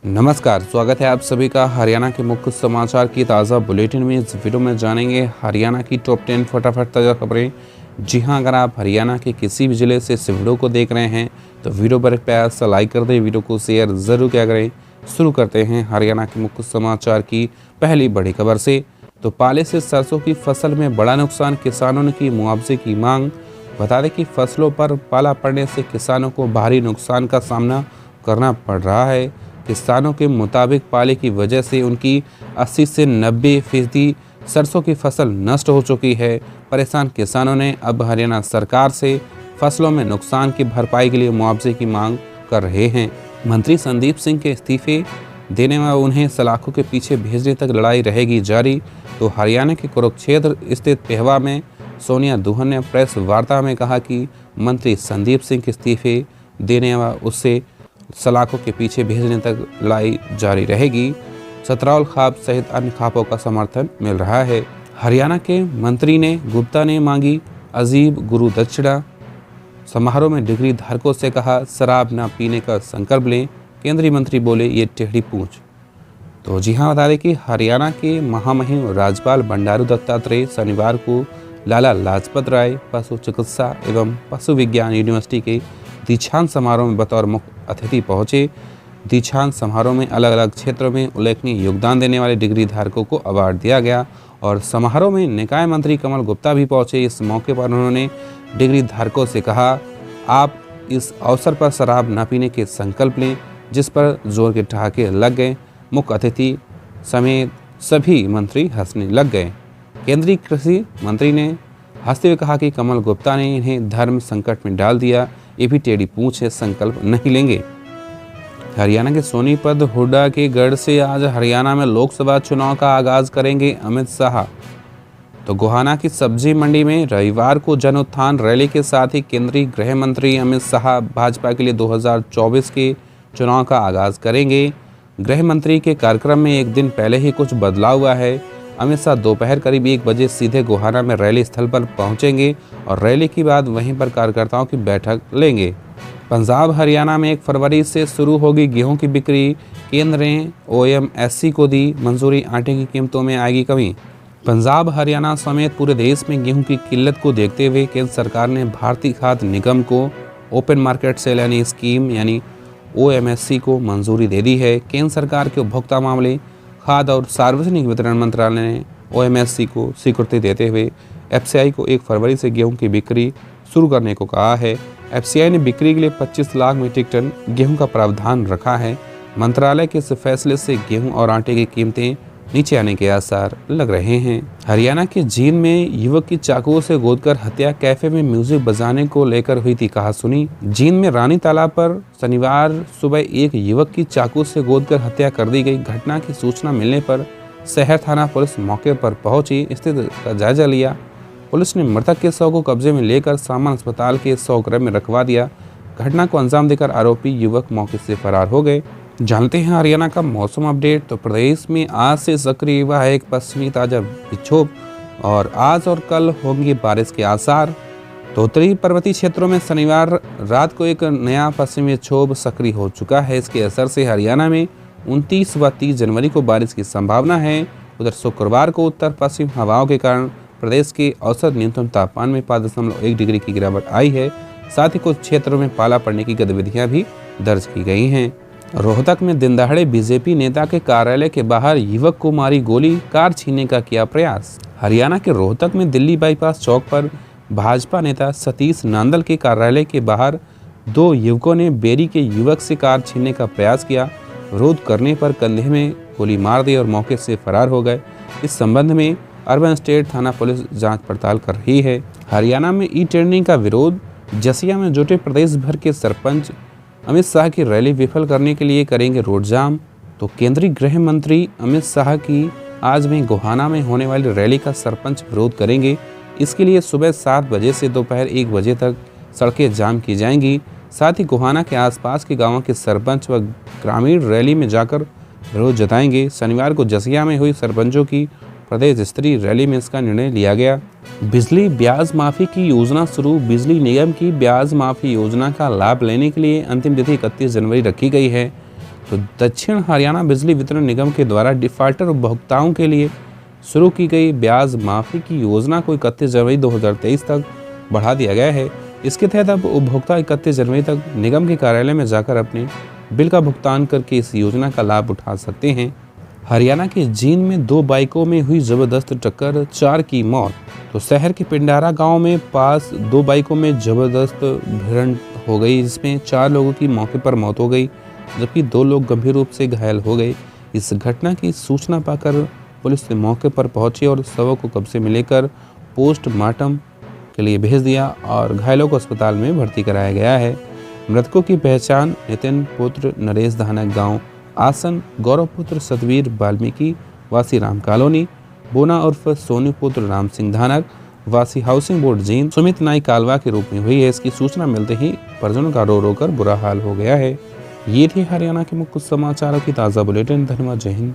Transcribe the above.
नमस्कार, स्वागत है आप सभी का हरियाणा के मुख्य समाचार की ताज़ा बुलेटिन में। इस वीडियो में जानेंगे हरियाणा की टॉप 10 फटाफट ताज़ा खबरें। जी हां, अगर आप हरियाणा के किसी भी ज़िले से इस वीडियो को देख रहे हैं तो वीडियो पर एक प्यार सा लाइक कर दें, वीडियो को शेयर ज़रूर किया करें। शुरू करते हैं हरियाणा के मुख्य समाचार की पहली बड़ी खबर से। तो पाले से सरसों की फसल में बड़ा नुकसान, किसानों ने की मुआवजे की मांग। बता दें कि फसलों पर पाला पड़ने से किसानों को भारी नुकसान का सामना करना पड़ रहा है। किसानों के मुताबिक पाले की वजह से उनकी 80 से 90% सरसों की फसल नष्ट हो चुकी है। परेशान किसानों ने अब हरियाणा सरकार से फसलों में नुकसान की भरपाई के लिए मुआवजे की मांग कर रहे हैं। मंत्री संदीप सिंह के इस्तीफे देने व उन्हें सलाखों के पीछे भेजने तक लड़ाई रहेगी जारी। तो हरियाणा के कुरुक्षेत्र स्थित पेहवा में सोनिया दुहन ने प्रेस वार्ता में कहा कि मंत्री संदीप सिंह के इस्तीफे देने व उससे सलाखों के पीछे भेजने तक लड़ाई जारी रहेगी। सतराउल खाप सहित अन्य खापों का समर्थन मिल रहा है। हरियाणा के मंत्री ने गुप्ता ने मांगी अजीब गुरु दक्षिणा। समारोह में डिग्री धारकों से कहा शराब न पीने का संकल्प लें। केंद्रीय मंत्री बोले ये टेढ़ी पूंछ। तो जी हाँ, बता दें कि हरियाणा के महामहिम राज्यपाल बंडारू दत्तात्रेय शनिवार को लाला लाजपत राय पशु चिकित्सा एवं पशु विज्ञान यूनिवर्सिटी के दीक्षांत समारोह में बतौर मुख्य अतिथि पहुंचे। दीक्षांत समारोह में अलग अलग क्षेत्रों में उल्लेखनीय योगदान देने वाले डिग्री धारकों को अवार्ड दिया गया और समारोह में निकाय मंत्री कमल गुप्ता भी पहुंचे। इस मौके पर उन्होंने डिग्री धारकों से कहा, आप इस अवसर पर शराब न पीने के संकल्प लें, जिस पर जोर के ठहाके लग गए। मुख्य अतिथि समेत सभी मंत्री हंसने लग गए। केंद्रीय कृषि मंत्री ने हंसते हुए कहा कि कमल गुप्ता ने इन्हें धर्म संकट में डाल दिया, ये भी टेढ़ी पूंछ है, संकल्प नहीं लेंगे। हरियाणा के सोनीपत हुड्डा के गढ़ से आज हरियाणा में लोकसभा चुनाव का आगाज करेंगे अमित शाह। तो गोहाना की सब्जी मंडी में रविवार को जन उत्थान रैली के साथ ही केंद्रीय गृह मंत्री अमित शाह भाजपा के लिए 2024 के चुनाव का आगाज करेंगे। गृह मंत्री के कार्यक्रम में एक दिन पहले ही कुछ बदलाव हुआ है। अमित शाह दोपहर करीब 1 बजे सीधे गोहाना में रैली स्थल पर पहुंचेंगे और रैली के बाद वहीं पर कार्यकर्ताओं की बैठक लेंगे। पंजाब हरियाणा में 1 फरवरी से शुरू होगी गेहूं की बिक्री। केंद्र ने ओएमएससी को दी मंजूरी, आटे की कीमतों में आएगी कमी। पंजाब हरियाणा समेत पूरे देश में गेहूं की किल्लत को देखते हुए केंद्र सरकार ने भारतीय खाद्य निगम को ओपन मार्केट सेल यानी स्कीम यानी ओएमएससी को मंजूरी दे दी है। केंद्र सरकार के उपभोक्ता मामले, खाद्य और सार्वजनिक वितरण मंत्रालय ने ओएमएससी को स्वीकृति देते हुए एफसीआई को 1 फरवरी से गेहूं की बिक्री शुरू करने को कहा है। एफसीआई ने बिक्री के लिए 25 लाख मीट्रिक टन गेहूं का प्रावधान रखा है। मंत्रालय के इस फैसले से गेहूं और आटे की कीमतें नीचे आने के आसार लग रहे हैं। हरियाणा के जींद में युवक की चाकुओं से गोदकर हत्या। कैफे में म्यूजिक बजाने को लेकर हुई थी कहासुनी। जींद में रानी तालाब पर शनिवार सुबह एक युवक की चाकू से गोदकर हत्या कर दी गई। घटना की सूचना मिलने पर शहर थाना पुलिस मौके पर पहुंची, स्थिति का जायजा लिया। पुलिस ने मृतक के शव को कब्जे में लेकर सामान अस्पताल के 100 गृह में रखवा दिया। घटना को अंजाम देकर आरोपी युवक मौके से फरार हो गए। जानते हैं हरियाणा का मौसम अपडेट। तो प्रदेश में आज से सक्रिय हुआ है एक पश्चिमी ताजा विक्षोभ और आज और कल होंगी बारिश के आसार। तो उत्तरी पर्वतीय क्षेत्रों में शनिवार रात को एक नया पश्चिमी विक्षोभ सक्रिय हो चुका है। इसके असर से हरियाणा में 29 व 30 जनवरी को बारिश की संभावना है। उधर शुक्रवार को उत्तर पश्चिम हवाओं के कारण प्रदेश के औसत न्यूनतम तापमान में 5.1 डिग्री की गिरावट आई है। साथ ही कुछ क्षेत्रों में पाला पड़ने की गतिविधियां भी दर्ज की गई हैं। रोहतक में दिन दहाड़े बीजेपी नेता के कार्यालय के बाहर युवक को मारी गोली, कार छीनने का किया प्रयास। हरियाणा के रोहतक में दिल्ली बाईपास चौक पर भाजपा नेता सतीश नांदल के कार्यालय के बाहर 2 युवकों ने बेरी के युवक से कार छीनने का प्रयास किया। विरोध करने पर कंधे में गोली मार दी और मौके से फरार हो गए। इस संबंध में अर्बन स्टेट थाना पुलिस जांच पड़ताल कर रही है। हरियाणा में ई टेंडरिंग का विरोध। जसिया में जुटे प्रदेश भर के सरपंच अमित शाह की रैली विफल करने के लिए करेंगे रोड जाम। तो केंद्रीय गृह मंत्री अमित शाह की आज में गोहाना में होने वाली रैली का सरपंच विरोध करेंगे। इसके लिए सुबह 7 बजे से दोपहर 1 बजे तक सड़कें जाम की जाएंगी। साथ ही गोहाना के आसपास के गांवों के सरपंच व ग्रामीण रैली में जाकर विरोध जताएंगे। शनिवार को जसिया में हुई सरपंचों की प्रदेश स्तरीय रैली में इसका निर्णय लिया गया। बिजली ब्याज माफी की योजना शुरू। बिजली निगम की ब्याज माफी योजना का लाभ लेने के लिए अंतिम तिथि 31 जनवरी रखी गई है। तो दक्षिण हरियाणा बिजली वितरण निगम के द्वारा डिफाल्टर उपभोक्ताओं के लिए शुरू की गई ब्याज माफी की योजना को 31 जनवरी 2023 तक बढ़ा दिया गया है। इसके तहत अब उपभोक्ता 31 जनवरी तक निगम के कार्यालय में जाकर अपने बिल का भुगतान करके इस योजना का लाभ उठा सकते हैं। हरियाणा के जींद में 2 बाइकों में हुई जबरदस्त टक्कर, 4 की मौत। तो शहर के पिंडारा गांव में पास 2 बाइकों में जबरदस्त भिड़ंत हो गई, जिसमें 4 लोगों की मौके पर मौत हो गई, जबकि 2 लोग गंभीर रूप से घायल हो गए। इस घटना की सूचना पाकर पुलिस ने मौके पर पहुंची और शवों को कब्जे में लेकर पोस्टमार्टम के लिए भेज दिया और घायलों को अस्पताल में भर्ती कराया गया है। मृतकों की पहचान नितिन पुत्र नरेश धानक गांव आसन, गौरव पुत्र सतवीर वाल्मीकि वासी राम कॉलोनी, बोना उर्फ सोनू पुत्र राम सिंह धानक वासी हाउसिंग बोर्ड जींद, सुमित नाई कालवा के रूप में हुई है। इसकी सूचना मिलते ही परिजनों का रो रो कर बुरा हाल हो गया है। ये थी हरियाणा के मुख्य समाचारों की ताज़ा बुलेटिन। धन्यवाद। जय हिंद।